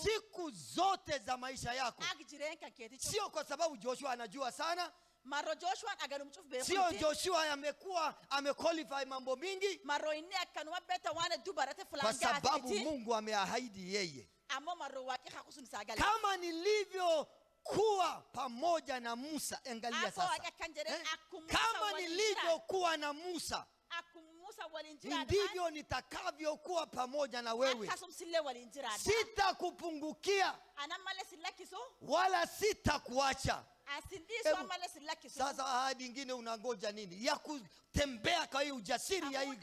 siku zote za maisha yako. Sio kwa sababu Joshua anajua sana, sio Joshua amequalify mambo mingi, kwa sababu Mungu ameahidi yeye, kama nilivyokuwa pamoja na Musa. Angalia sasa, kama nilivyokuwa na Musa ndivyo nitakavyokuwa pamoja na wewe. Sitakupungukia wala sitakuacha. Sasa ahadi nyingine unangoja nini? Ya kutembea kwa hii ujasiri ya hii.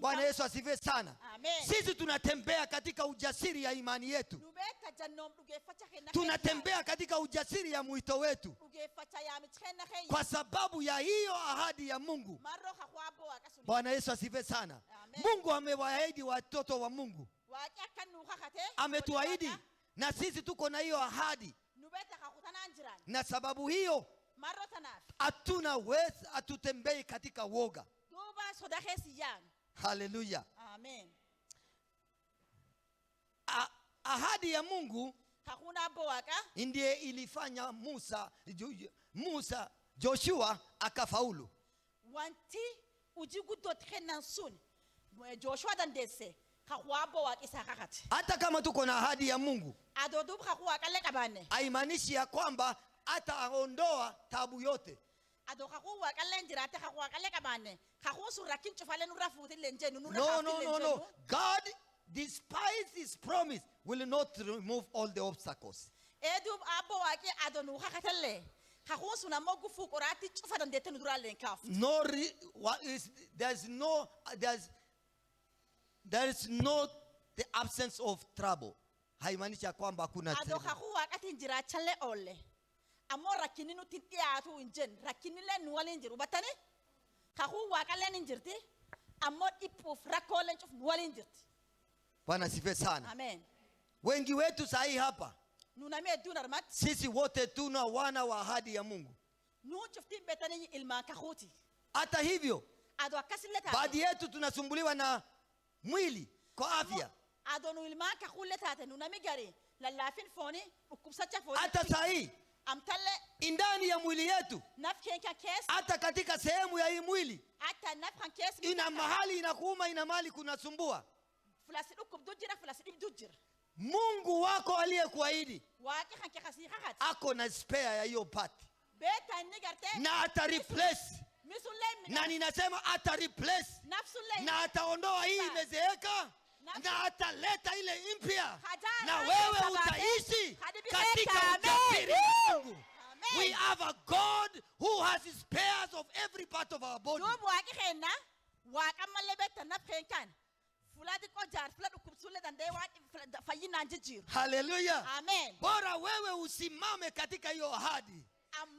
Bwana Yesu asifiwe sana. Sisi tunatembea katika ujasiri ya imani yetu. Tunatembea katika ujasiri ya mwito wetu kwa sababu ya hiyo ahadi ya Mungu. Bwana Yesu asifiwe sana. Mungu amewaahidi watoto wa Mungu, ametuahidi, na sisi tuko na hiyo ahadi. Na sababu hiyo hatutembei katika woga. Hallelujah. Amen. Ahadi ya Mungu ndiye ilifanya Joshua akafaulu. Wanti ujigutot khenansun Joshua dandese khawabo wakisakakati. Hata kama tuko na ahadi ya Mungu, haimaanishi ya kwamba ataondoa tabu yote. No. God, despite his promise, will not remove all the obstacles. There is no the absence of trouble. Haimaanishi ya kwamba hakuna trouble. Amora kininu tintiatu injen rakinile nuwalinjir ubatani khahu wakale ninjirti amor ipof rakole nchof nuwalinjirti. Bwana sife sana. Amen. Wengi wetu sahi hapa nuname dunarmat, sisi wote tuna wana wa ahadi ya Mungu. Nunchofti betani ilma khahuti. Hata hivyo baadhi yetu tunasumbuliwa na mwili kwa afya. Adonu ilma khahuletate nuname gari lalafin foni ukubsacha foni. Hata sahi ndani ya mwili yetu, hata katika sehemu ya hii mwili, ina mahali inakuuma, ina mahali kunasumbua. Mungu wako aliyekuahidi ako na spare ya hiyo part, na ata replace. Na ninasema ata replace, na ataondoa hii imezeeka, na ataleta ile mpya, na wewe utaishi katika ujasiri wa Mungu. Amen. We have a God who has spares of every part of our body. dubu waki khenna waka malebeta na phenkan fulati ko jar fulati kubsule dande wa fayina njijir. Hallelujah. Amen. Bora wewe usimame katika hiyo ahadi.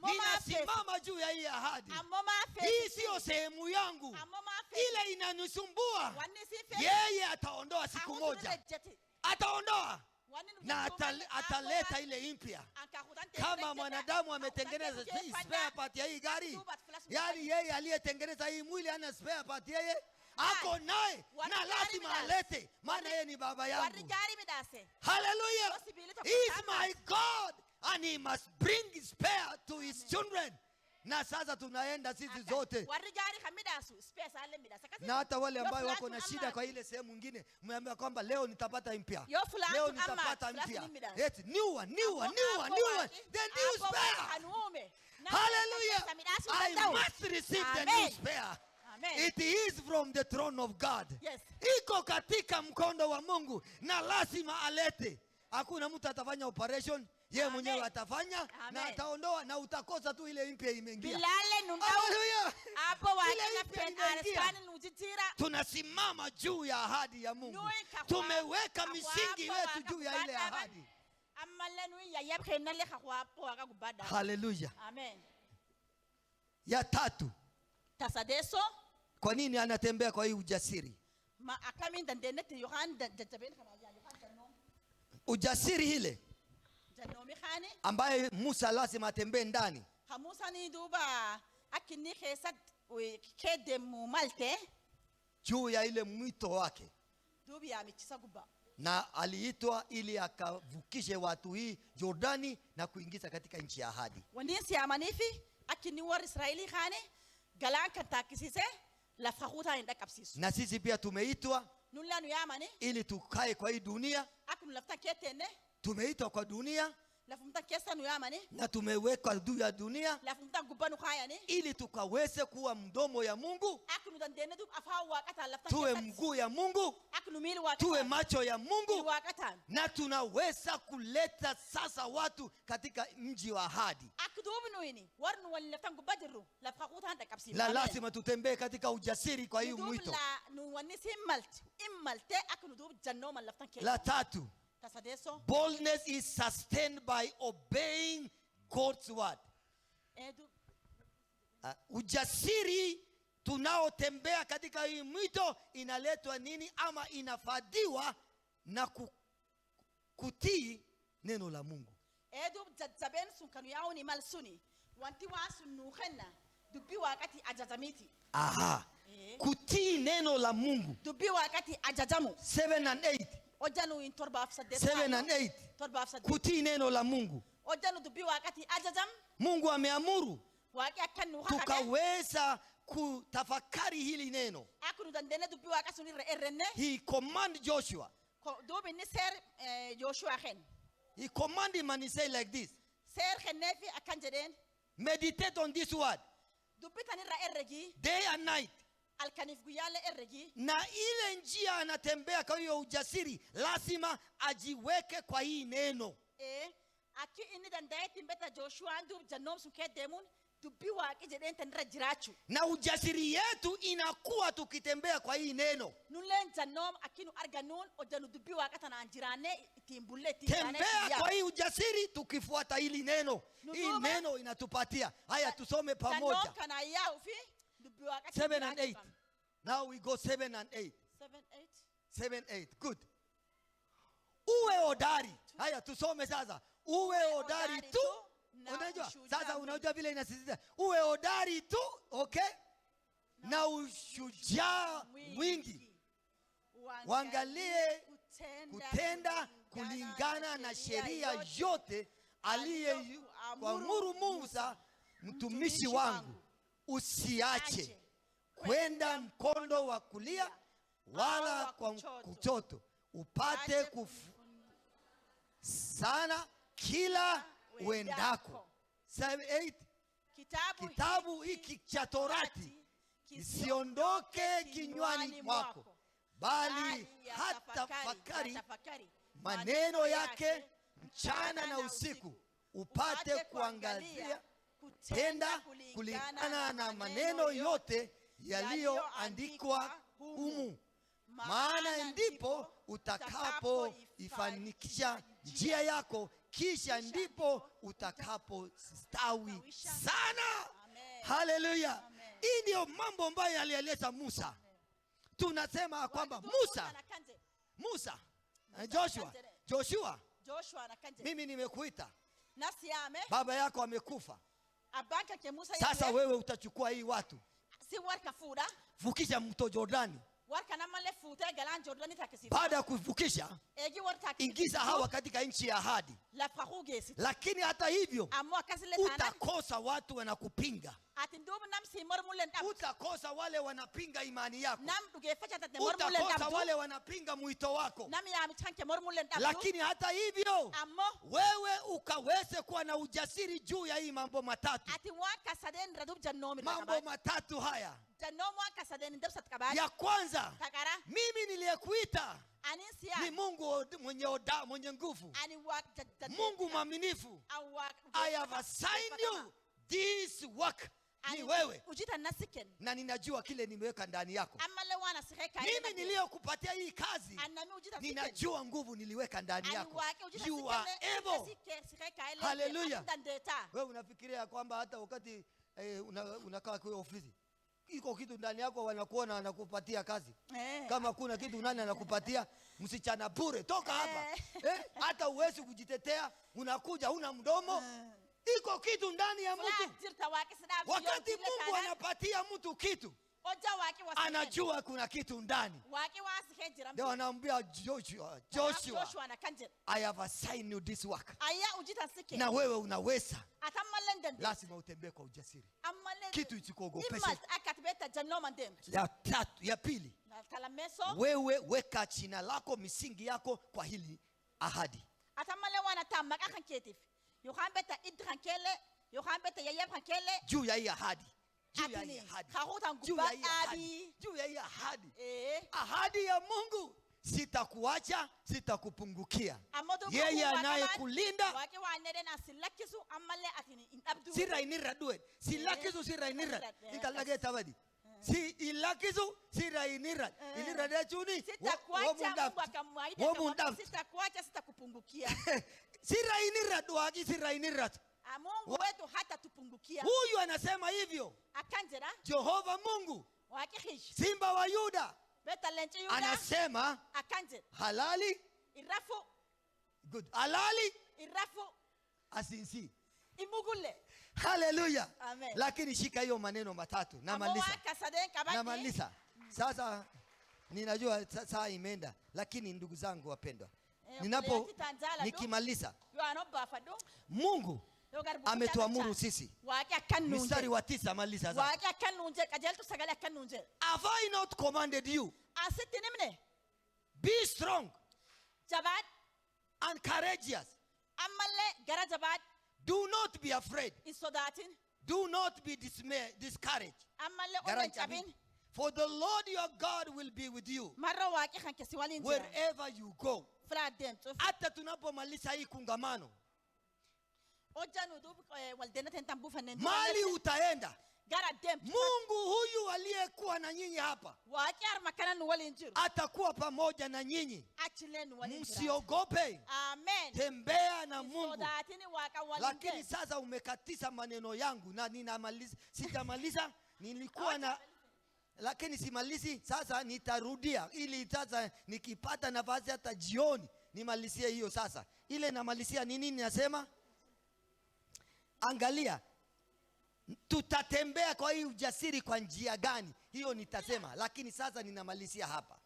Ninasimama juu ya hii ahadi. Hii sio sehemu yangu. Ile inanisumbua. Yeye ataondoa siku moja. Ataondoa. Na ataleta ile mpya. Kama mwanadamu ametengeneza spare part ya hii gari, yani yeye aliyetengeneza hii mwili ana spare part yeye ako naye na lazima alete, maana yeye ni baba yangu. Hallelujah. He is my God and he must bring spare to his children. Na sasa tunaenda sisi zote. Na hata wale ambao wako na shida kwa ile sehemu nyingine, mmeambia kwamba leo nitapata mpya. Leo nitapata mpya. It's new one. The new spare. Hallelujah. I must receive the new spare. It is from the throne of God. Yes. Iko katika mkondo wa Mungu na lazima alete. Hakuna mtu atafanya operation, yeye mwenyewe atafanya. Amen. Na ataondoa na utakosa tu ile mpya imeingia. Hallelujah. Tunasimama juu ya ahadi ya Mungu. Tumeweka misingi yetu juu ya ile ahadi. Hallelujah. Amen. Ya tatu. Tasadeso. Kwa nini anatembea kwa hii ujasiri? Ujasiri hile ambaye Musa lazima atembee ndani. Juu ya ile mwito wake. Na aliitwa ili akavukishe watu hii Jordani na kuingiza katika nchi ya ahadi. Wandisi amanifi akiniwa Israeli khane galaka takisise la fakhuta enda kapsiso. Na sisi pia tumeitwa nulanu yamani ili tukae kwa hii dunia. Akunu lafta ketene. Tumeitwa kwa dunia. Lafumta kesa nu yamani. Na tumewekwa juu ya dunia. Lafumta gubanu khayani. Ili tukaweze kuwa mdomo ya Mungu. Akunu dandene tu afawa kata lafta. Tuwe mguu ya Mungu. Akunu mili wakata. Tuwe macho ya Mungu. Na tunaweza kuleta sasa watu katika mji wa ahadi. La lazima tutembee katika ujasiri kwa hiyo mwito. La tatu. Boldness is sustained by obeying God's word. Ujasiri tunaotembea katika hii mwito inaletwa nini ama inafadhiwa na kutii neno la Mungu. Edu jazaben sunkanu yauni malsuni wanti wasu nukhena dubi wakati ajazamiti. Aha. Kutii neno la Mungu. Dubi wakati ajazamu. 7 and 8. Ojanu in torba afsade. 7 and 8. Torba afsade. Kutii neno la Mungu. Ojanu dubi wakati ajazam. Mungu ameamuru. Waki akanu hakade. Tukaweza kutafakari hili neno. Akunu dandene dubi wakati ni erene. He command Joshua. Dubi ni ser Joshua khen. He command him and he say like this. Ser khenefi akanjeden. Meditate on this word. Dubi tani ra eregi. Day and night. Alkanif guyale eregi. Na ile njia anatembea kwa hiyo ujasiri lazima ajiweke kwa hii neno. Aki ini dandaye timbeta Joshua andu janom suke demun dubi waki jeden tanra jirachu. Na ujasiri yetu inakuwa tukitembea kwa hii neno. Nulen janom akinu arganun ojanu dubi wakata na anjirane timbule timbane. Tembea kwa hii ujasiri tukifuata hili neno. Hii neno inatupatia. Haya tusome pamoja. Janom kana ya ufi dubi wakati 7 and 8. Now we go 7 and 8. 7, 8. Good. Uwe hodari. Haya tusome sasa. Uwe hodari tu. Unajua sasa unajua vile inasisitiza. Uwe hodari tu, okay? Na ushujaa mwingi. Waangalie kutenda kulingana na sheria yote aliyeamuru Musa mtumishi wangu. Usiache kwenda mkondo wa kulia wala kwa kushoto, upate sana kila uendako. 7, 8. Kitabu hiki cha Torati kisiondoke kinywani mwako, bali hata fakari maneno yake mchana na usiku, upate kuangalia tenda kulingana na maneno yote yaliyoandikwa humu, maana ndipo utakapoifanikisha njia yako, kisha ndipo utakapostawi sana. Haleluya! Hii ndio mambo ambayo alieleza Musa. Tunasema kwamba Joshua, mimi nimekuita, baba yako amekufa, sasa wewe utachukua hii watu, vukisha mto Jordani. Baada ya kuvukisha, ingiza hawa katika nchi ya ahadi. Lakini hata hivyo utakosa watu wanakupinga, utakosa wale wanapinga imani yako, utakosa wale wanapinga mwito wako. Lakini hata hivyo wewe ukaweze kuwa na ujasiri juu ya hii mambo matatu. Mambo matatu haya. Ya kwanza, mimi niliyekuita ni Mungu mwenye nguvu, Mungu mwaminifu. I have assigned you this work. Ni wewe, na ninajua kile nimeweka ndani yako. Mimi niliyokupatia hii kazi, ninajua nguvu niliweka ndani yako. You are able. Hallelujah. Wewe unafikiria kwamba hata wakati unakaa kwa ofisi iko kitu ndani yako wanakuona wanakupatia kazi? Kama kuna kitu nani anakupatia? Msichana bure, toka hapa. Hata uwezi kujitetea, unakuja una mdomo. Iko kitu ndani ya mtu. Wakati Mungu anapatia mtu kitu, anajua kuna kitu ndani. Ndio anaambia Joshua, I have assigned you this work. Na wewe unaweza. Lazima utembee kwa ujasiri. Kitu isikuogopeshe. Ya pili, wewe weka jina lako, misingi yako kwa hili ahadi. Juu ya hii ahadi. Ahadi ya Mungu, sitakuacha, sitakupungukia. Yeye anayekulinda. Sirainira duet. Silakisu sirainira. Ikalage tabadi. Si ilakisu sirainira. Inira de chuni. Sitakuacha, sitakupungukia. Sirainira duagi sirainira. Mungu wetu hata tupungukia. Huyu anasema hivyo. Jehova Mungu, Simba wa Yuda, anasema halali irafu. Good. Halali irafu asinsi imugule. Hallelujah. Amen. Lakini shika hiyo maneno matatu namaliza. Sasa ninajua saa imeenda, lakini ndugu zangu wapendwa, nikimaliza, Mungu ametuamuru sisi. Mstari wa 9 maliza sasa. Have I not commanded you? Be strong and courageous. Do not be afraid. Do not be discouraged. For the Lord your God will be with you wherever you go. Hata tunapomaliza hii kongamano, mali utaenda, Mungu huyu aliyekuwa na nyinyi hapa atakuwa pamoja na nyinyi. Msiogope. Tembea na Mungu. Lakini sasa umekatiza maneno yangu na ninamaliza. Sijamaliza, nilikuwa na lakini simalizi. Sasa nitarudia ili sasa nikipata nafasi hata jioni nimalizie hiyo. Sasa ile namalizia nini? Nasema angalia, tutatembea kwa hii ujasiri kwa njia gani? Hiyo nitasema, lakini sasa ninamalizia hapa.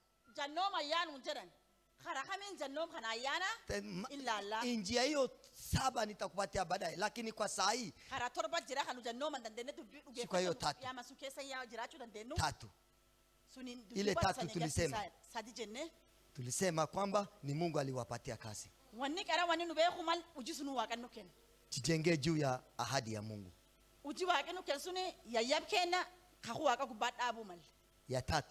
Njia hiyo 7 nitakupatia baadaye, lakini kwa saa hii kwa hiyo 3. Ile 3 tulisema kwamba ni Mungu aliwapatia kazi. Tujenge juu ya ahadi ya Mungu. Ya 3,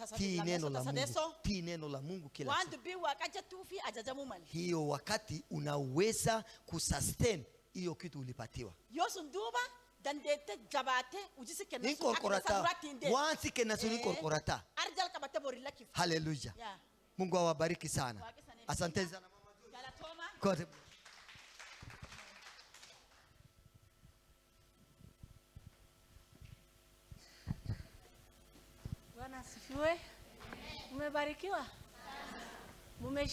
tii neno la Mungu, tii neno la Mungu kila siku. Hiyo wakati unaweza kusustain hiyo kitu ulipatiwa. Incorporata wansi kenasi incorporata. Hallelujah. Mungu awabariki sana. Asante sana mama. Bwana asifiwe. Umebarikiwa?